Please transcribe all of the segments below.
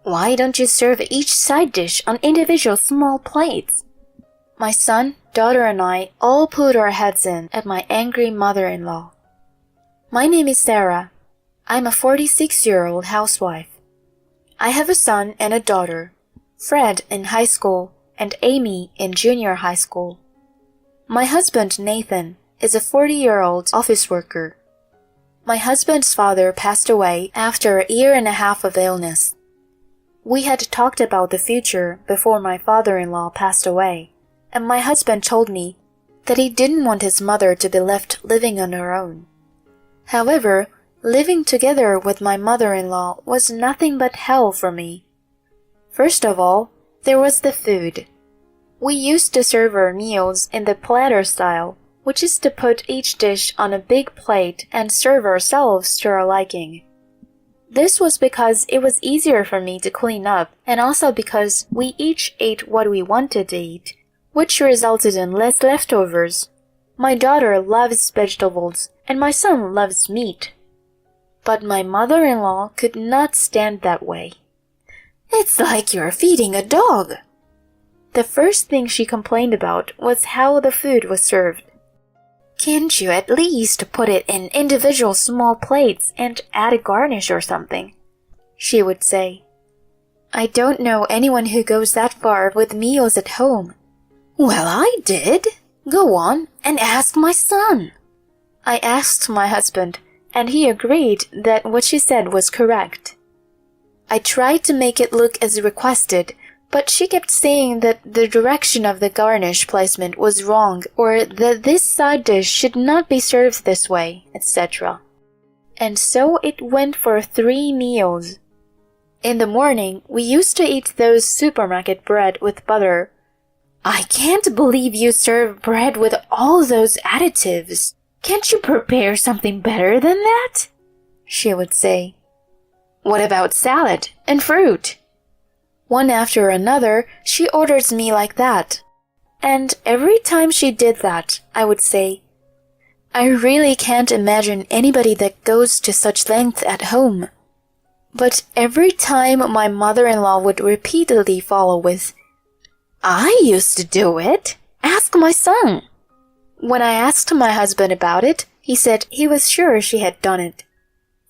Why don't you serve each side dish on individual small plates? My son, daughter, and I all put our heads in at my angry mother-in-law. My name is Sarah. I'm a 46-year-old housewife. I have a son and a daughter, Fred in high school and Amy in junior high school. My husband, Nathan, is a 40-year-old office worker. My husband's father passed away after a year and a half of illness. We had talked about the future before my father-in-law passed away, and my husband told me that he didn't want his mother to be left living on her own. However, living together with my mother-in-law was nothing but hell for me. First of all, there was the food. We used to serve our meals in the platter style, which is to put each dish on a big plate and serve ourselves to our liking. This was because it was easier for me to clean up, and also because we each ate what we wanted to eat, which resulted in less leftovers. My daughter loves vegetables, and my son loves meat. But my mother-in-law could not stand that way. "It's like you're feeding a dog." The first thing she complained about was how the food was served. "Can't you at least put it in individual small plates and add a garnish or something?" she would say. "I don't know anyone who goes that far with meals at home." "Well, I did. Go on and ask my son." I asked my husband, and he agreed that what she said was correct. I tried to make it look as requested, but she kept saying that the direction of the garnish placement was wrong, or that this side dish should not be served this way, etc. And so it went for 3 meals. In the morning, we used to eat those supermarket bread with butter. "I can't believe you serve bread with all those additives. Can't you prepare something better than that?" she would say. "What about salad and fruit?" One after another, she orders me like that. And every time she did that, I would say, "I really can't imagine anybody that goes to such lengths at home." But every time my mother-in-law would repeatedly follow with, "I used to do it. Ask my son." When I asked my husband about it, he said he was sure she had done it.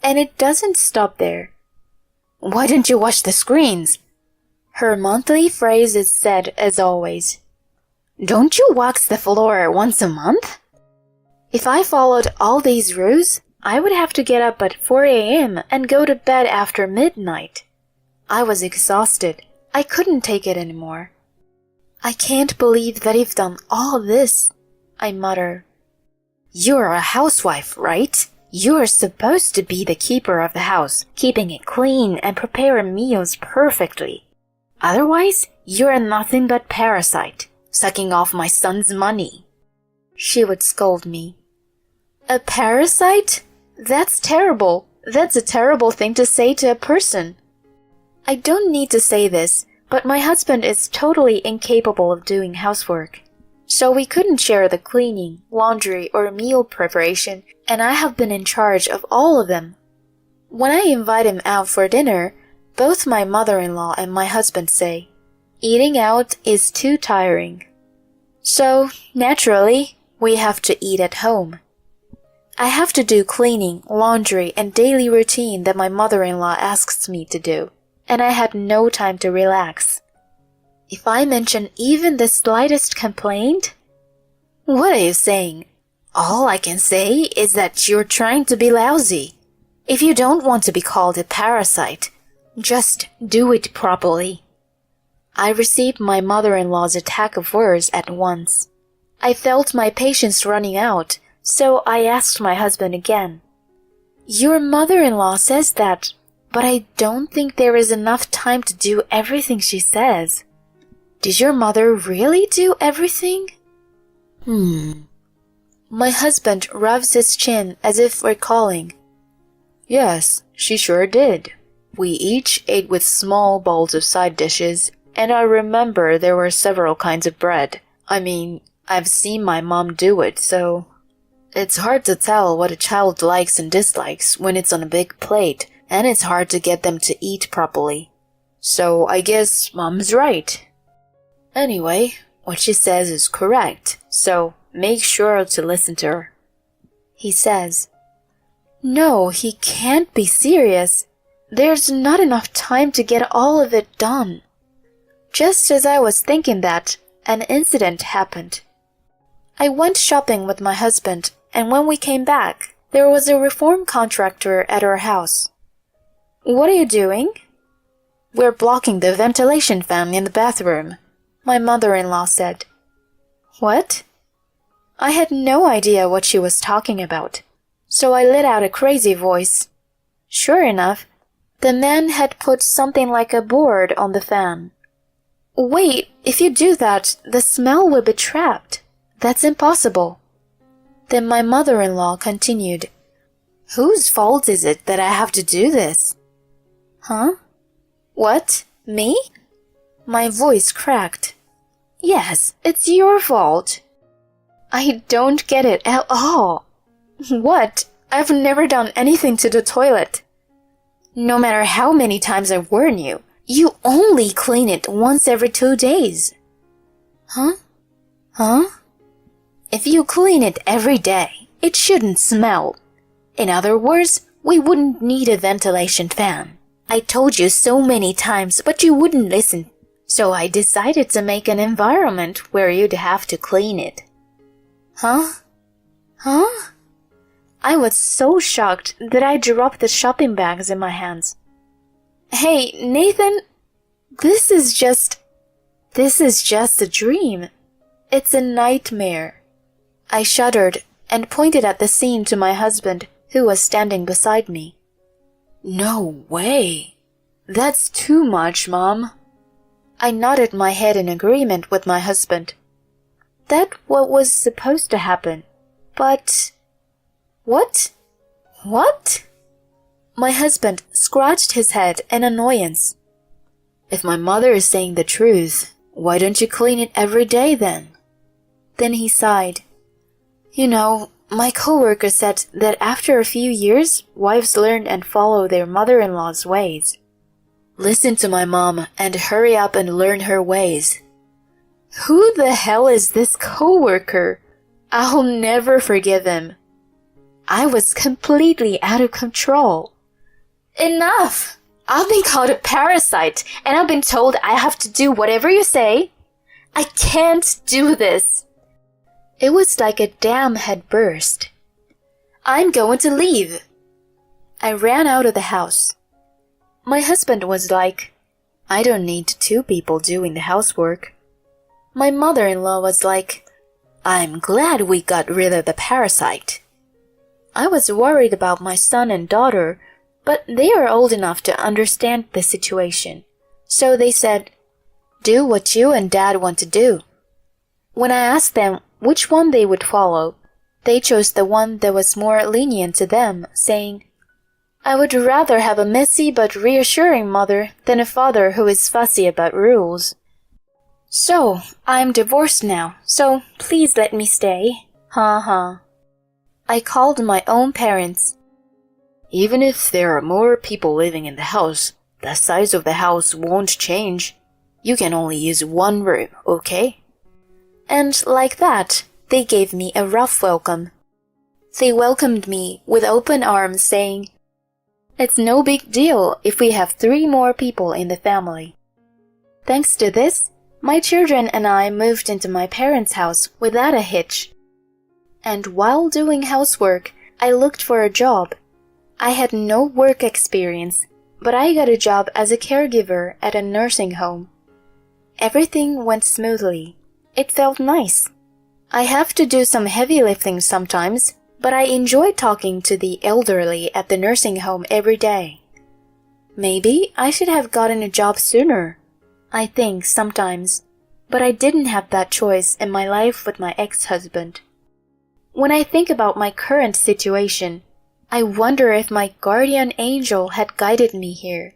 And it doesn't stop there. "Why don't you wash the screens?" Her monthly phrase is said as always. "Don't you wax the floor once a month?" If I followed all these rules, I would have to get up at 4 a.m. and go to bed after midnight. I was exhausted. I couldn't take it anymore. "I can't believe that you've done all this," I mutter. "You're a housewife, right? You're supposed to be the keeper of the house, keeping it clean and preparing meals perfectly. Otherwise, you're nothing but parasite, sucking off my son's money," she would scold me. A parasite? That's terrible. That's a terrible thing to say to a person. I don't need to say this, but my husband is totally incapable of doing housework. So we couldn't share the cleaning, laundry, or meal preparation, and I have been in charge of all of them. When I invite him out for dinner, both my mother-in-law and my husband say, "Eating out is too tiring." So, naturally, we have to eat at home. I have to do cleaning, laundry, and daily routine that my mother-in-law asks me to do, and I had no time to relax. If I mention even the slightest complaint, "What are you saying? All I can say is that you're trying to be lousy. If you don't want to be called a parasite, just do it properly." I received my mother-in-law's attack of words at once. I felt my patience running out, so I asked my husband again. "Your mother-in-law says that, but I don't think there is enough time to do everything she says. Did your mother really do everything?" My husband rubs his chin as if recalling. "Yes, she sure did. We each ate with small bowls of side dishes, and I remember there were several kinds of bread. I mean, I've seen my mom do it, so it's hard to tell what a child likes and dislikes when it's on a big plate, and it's hard to get them to eat properly. So I guess Mom's right. Anyway, what she says is correct, so make sure to listen to her. He says, No, he can't be serious. There's not enough time to get all of it done. Just as I was thinking that, an incident happened. I went shopping with my husband, and when we came back, there was a reform contractor at our house. What are you doing? We're blocking the ventilation fan in the bathroom, my mother-in-law said. What? I had no idea what she was talking about, so I let out a crazy voice. Sure enough, the man had put something like a board on the fan. Wait, if you do that, the smell will be trapped. That's impossible. Then my mother-in-law continued, Whose fault is it that I have to do this? Huh? What? Me? My voice cracked. Yes, it's your fault. I don't get it at all. What? I've never done anything to the toilet. No matter how many times I warn you, you only clean it once every 2 days. Huh? Huh? If you clean it every day, it shouldn't smell. In other words, we wouldn't need a ventilation fan. I told you so many times, but you wouldn't listen. So I decided to make an environment where you'd have to clean it. Huh? Huh? I was so shocked that I dropped the shopping bags in my hands. Hey, Nathan, this is just a dream. It's a nightmare. I shuddered and pointed at the scene to my husband, who was standing beside me. No way. That's too much, Mom. I nodded my head in agreement with my husband. That's what was supposed to happen. But... What? What? My husband scratched his head in annoyance. If my mother is saying the truth, why don't you clean it every day then? Then he sighed. You know, my coworker said that after a few years, wives learn and follow their mother-in-law's ways. Listen to my mom and hurry up and learn her ways. Who the hell is this coworker? I'll never forgive him. I was completely out of control. Enough! I've been called a parasite, and I've been told I have to do whatever you say. I can't do this. It was like a dam had burst. I'm going to leave. I ran out of the house. My husband was like, I don't need 2 people doing the housework. My mother-in-law was like, I'm glad we got rid of the parasite. I was worried about my son and daughter, but they are old enough to understand the situation. So they said, do what you and Dad want to do. When I asked them which one they would follow, they chose the one that was more lenient to them, saying, I would rather have a messy but reassuring mother than a father who is fussy about rules. So, I'm divorced now, so please let me stay. Ha. I called my own parents. Even if there are more people living in the house, the size of the house won't change. You can only use 1 room, okay? And like that, they gave me a rough welcome. They welcomed me with open arms, saying, It's no big deal if we have 3 more people in the family. Thanks to this, my children and I moved into my parents' house without a hitch. And while doing housework, I looked for a job. I had no work experience, but I got a job as a caregiver at a nursing home. Everything went smoothly. It felt nice. I have to do some heavy lifting sometimes, but I enjoy talking to the elderly at the nursing home every day. Maybe I should have gotten a job sooner. I think sometimes, but I didn't have that choice in my life with my ex-husband. When I think about my current situation, I wonder if my guardian angel had guided me here.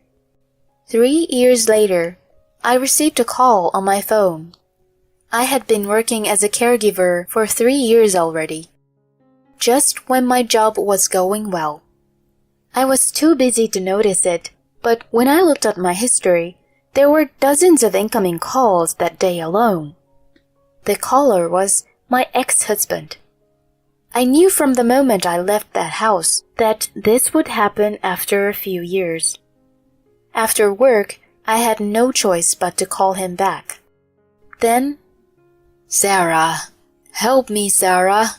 3 years later, I received a call on my phone. I had been working as a caregiver for 3 years already, just when my job was going well. I was too busy to notice it, but when I looked at my history, There were dozens of incoming calls that day alone. The caller was my ex-husband. I knew from the moment I left that house that this would happen after a few years. After work, I had no choice but to call him back. Then, "Sarah, help me, Sarah."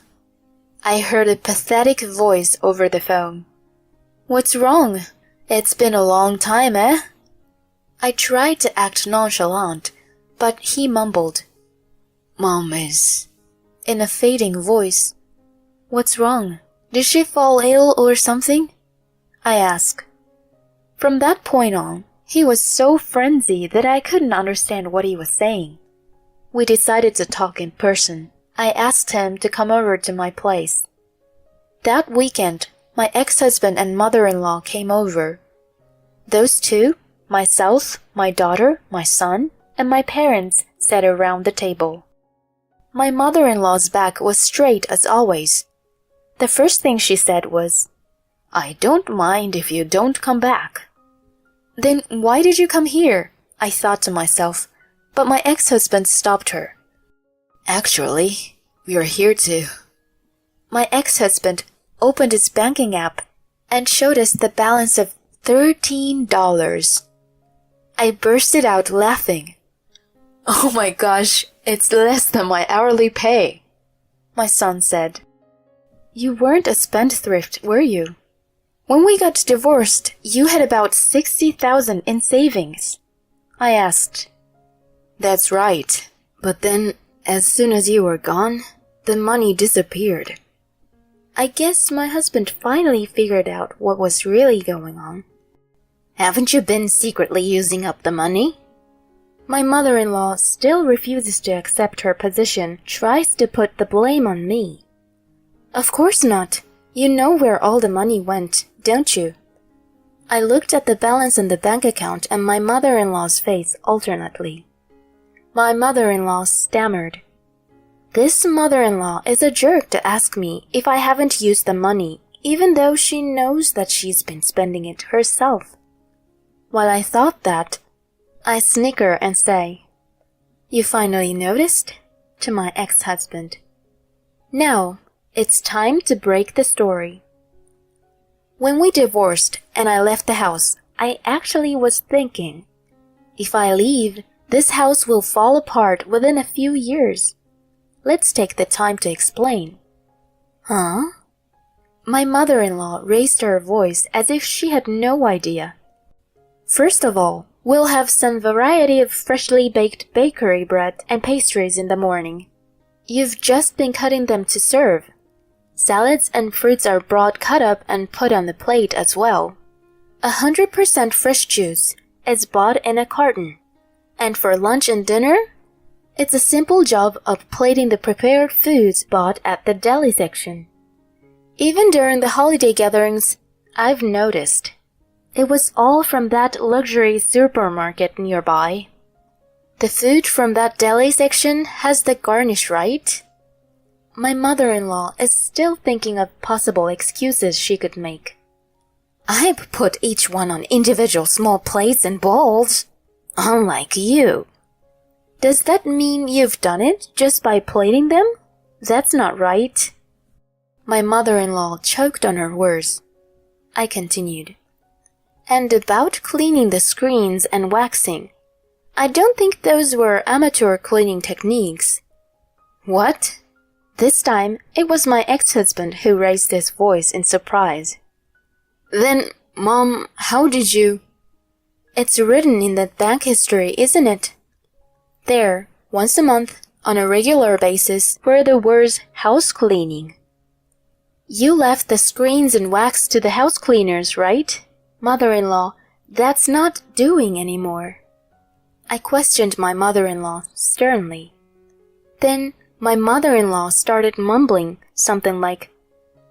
I heard a pathetic voice over the phone. "What's wrong? It's been a long time, eh?" I tried to act nonchalant, but he mumbled, "Mom is," in a fading voice. "What's wrong? Did she fall ill or something?" I asked. From that point on, he was so frenzied that I couldn't understand what he was saying. We decided to talk in person. I asked him to come over to my place. That weekend, my ex-husband and mother-in-law came over. Those two, myself, my daughter, my son, and my parents sat around the table. My mother-in-law's back was straight as always. The first thing she said was, "I don't mind if you don't come back." Then why did you come here? I thought to myself, but my ex-husband stopped her. "Actually, we are here to..." My ex-husband opened his banking app and showed us the balance of $13. I bursted out laughing. "Oh my gosh, it's less than my hourly pay," my son said. "You weren't a spendthrift, were you? When we got divorced, you had about $60,000 in savings," I asked. "That's right, but then, as soon as you were gone, the money disappeared." I guess my husband finally figured out what was really going on. "Haven't you been secretly using up the money?" My mother-in-law still refuses to accept her position, tries to put the blame on me. "Of course not. You know where all the money went, don't you?" I looked at the balance in the bank account and my mother-in-law's face alternately. My mother-in-law stammered. This mother-in-law is a jerk to ask me if I haven't used the money, even though she knows that she's been spending it herself. While I thought that, I snicker and say, "You finally noticed?" to my ex-husband. Now, it's time to break the story. When we divorced and I left the house, I actually was thinking, if I leave, this house will fall apart within a few years. Let's take the time to explain. Huh? My mother-in-law raised her voice as if she had no idea. First of all, we'll have some variety of freshly baked bakery bread and pastries in the morning. You've just been cutting them to serve. Salads and fruits are brought cut up and put on the plate as well. 100% fresh juice is bought in a carton. And for lunch and dinner, it's a simple job of plating the prepared foods bought at the deli section. Even during the holiday gatherings, I've noticed. It was all from that luxury supermarket nearby. The food from that deli section has the garnish, right? My mother-in-law is still thinking of possible excuses she could make. I've put each one on individual small plates and bowls, unlike you. Does that mean you've done it just by plating them? That's not right. My mother-in-law choked on her words. I continued. And about cleaning the screens and waxing. I don't think those were amateur cleaning techniques. What? This time, it was my ex-husband who raised his voice in surprise. Then, Mom, how did you? It's written in the bank history, isn't it? There, once a month, on a regular basis, were the words house cleaning. You left the screens and wax to the house cleaners, right? Mother-in-law, that's not doing anymore. I questioned my mother-in-law sternly. Then my mother-in-law started mumbling something like,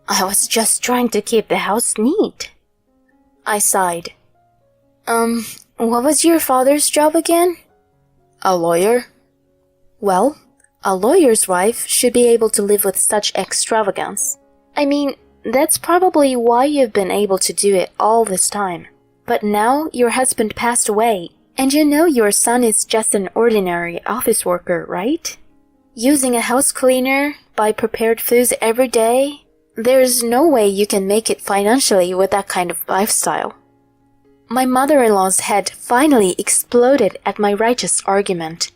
I was just trying to keep the house neat. I sighed. What was your father's job again? A lawyer. Well, a lawyer's wife should be able to live with such extravagance. I mean, that's probably why you've been able to do it all this time. But now your husband passed away, And you know your son is just an ordinary office worker, right? Using a house cleaner, buy prepared foods every day. There's no way you can make it financially with that kind of lifestyle. My mother-in-law's head finally exploded at my righteous argument.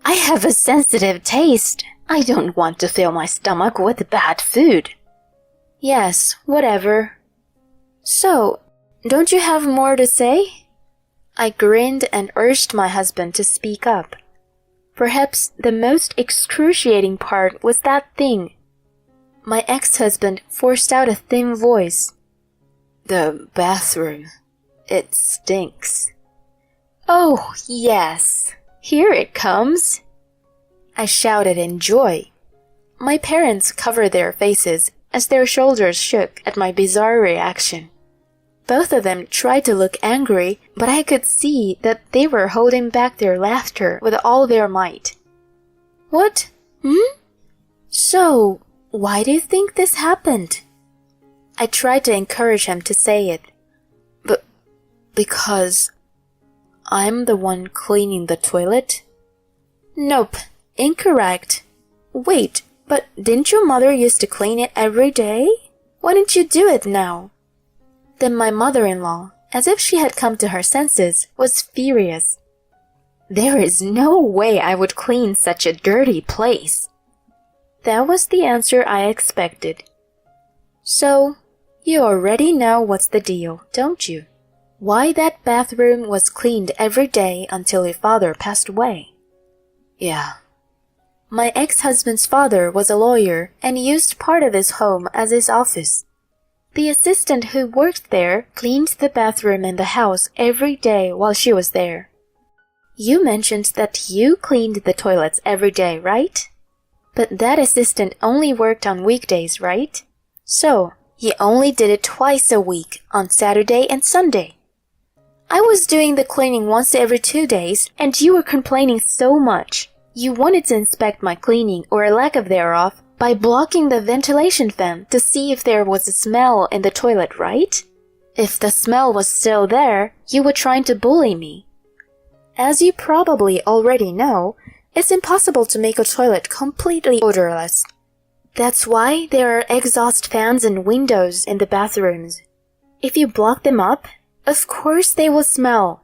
I have a sensitive taste. I don't want to fill my stomach with bad food. Yes, whatever. So, don't you have more to say? I grinned and urged my husband to speak up. Perhaps the most excruciating part was that thing. My ex-husband forced out a thin voice. The bathroom. It stinks. Oh, yes. Here it comes. I shouted in joy. My parents covered their faces as their shoulders shook at my bizarre reaction. Both of them tried to look angry, but I could see that they were holding back their laughter with all their might. What? So, why do you think this happened? I tried to encourage him to say it. Because I'm the one cleaning the toilet? Nope, incorrect. Wait, but didn't your mother used to clean it every day? Why didn't you do it now? Then my mother-in-law, as if she had come to her senses, was furious. There is no way I would clean such a dirty place. That was the answer I expected. So, you already know what's the deal, don't you? Why that bathroom was cleaned every day until your father passed away. Yeah. My ex-husband's father was a lawyer and used part of his home as his office. The assistant who worked there cleaned the bathroom in the house every day while she was there. You mentioned that you cleaned the toilets every day, right? But that assistant only worked on weekdays, right? So, he only did it twice a week, on Saturday and Sunday. I was doing the cleaning once every 2 days, and you were complaining so much. You wanted to inspect my cleaning or lack of thereof by blocking the ventilation fan to see if there was a smell in the toilet, right? If the smell was still there, you were trying to bully me. As you probably already know, it's impossible to make a toilet completely odorless. That's why there are exhaust fans and windows in the bathrooms. If you block them up, of course they will smell.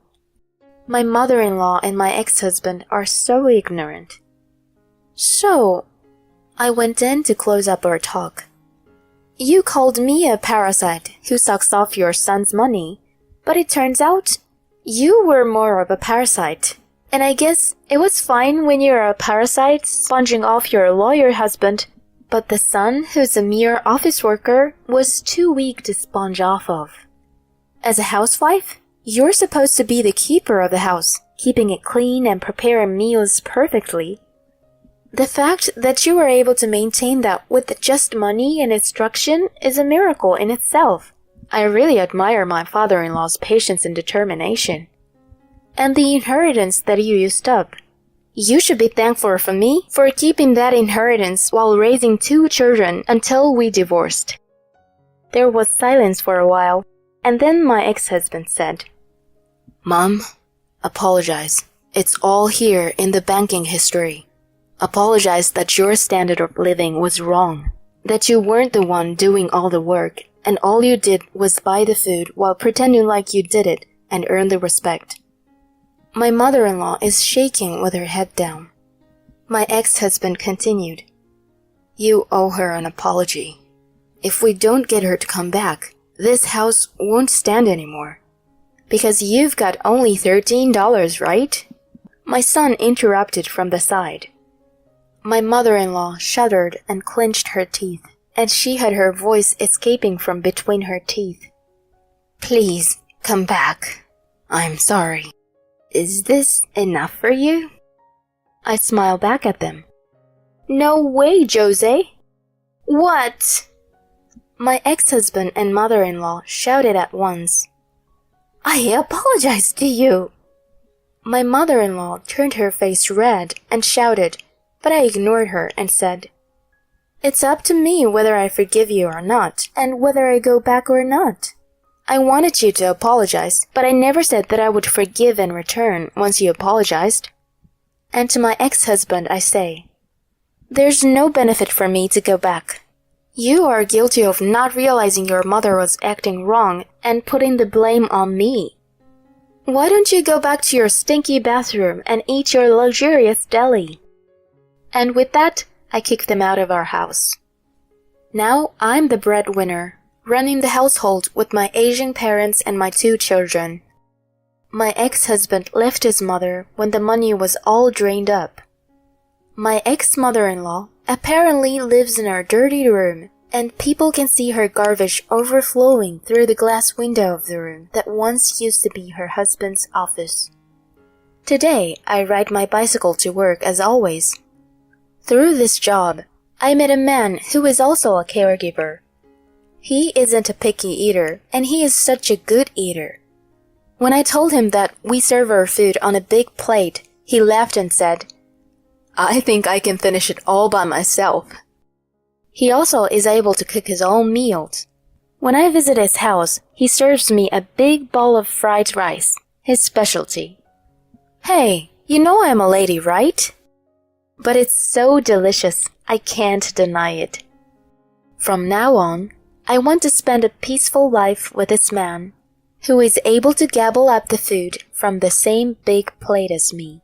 My mother-in-law and my ex-husband are so ignorant. So, I went in to close up our talk. You called me a parasite who sucks off your son's money, but it turns out you were more of a parasite. And I guess it was fine when you're a parasite sponging off your lawyer husband, but the son, who's a mere office worker, was too weak to sponge off of. As a housewife, you're supposed to be the keeper of the house, keeping it clean and preparing meals perfectly. The fact that you were able to maintain that with just money and instruction is a miracle in itself. I really admire my father-in-law's patience and determination. And the inheritance that you used up. You should be thankful for me for keeping that inheritance while raising 2 children until we divorced. There was silence for a while, and then my ex-husband said, Mom, apologize. It's all here in the banking history. Apologize that your standard of living was wrong, that you weren't the one doing all the work, and all you did was buy the food while pretending like you did it and earn the respect. My mother-in-law is shaking with her head down. My ex-husband continued, You owe her an apology. If we don't get her to come back, this house won't stand anymore. Because you've got only $13, right? My son interrupted from the side. My mother-in-law shuddered and clenched her teeth, and she had her voice escaping from between her teeth. Please, come back. I'm sorry. Is this enough for you? I smiled back at them. No way, Jose. What? My ex-husband and mother-in-law shouted at once. I apologize to you. My mother-in-law turned her face red and shouted, but I ignored her and said, It's up to me whether I forgive you or not, and whether I go back or not. I wanted you to apologize, but I never said that I would forgive in return once you apologized. And to my ex-husband I say, there's no benefit for me to go back. You are guilty of not realizing your mother was acting wrong and putting the blame on me. Why don't you go back to your stinky bathroom and eat your luxurious deli? And with that, I kicked them out of our house. Now I'm the breadwinner, running the household with my Asian parents and my 2 children. My ex-husband left his mother when the money was all drained up. My ex-mother-in-law apparently lives in her dirty room, and people can see her garbage overflowing through the glass window of the room that once used to be her husband's office. Today, I ride my bicycle to work as always. Through this job, I met a man who is also a caregiver. He isn't a picky eater, and he is such a good eater. When I told him that we serve our food on a big plate, he laughed and said, I think I can finish it all by myself. He also is able to cook his own meals. When I visit his house, he serves me a big bowl of fried rice, his specialty. Hey, you know I'm a lady, right? But it's so delicious, I can't deny it. From now on, I want to spend a peaceful life with this man, who is able to gobble up the food from the same big plate as me.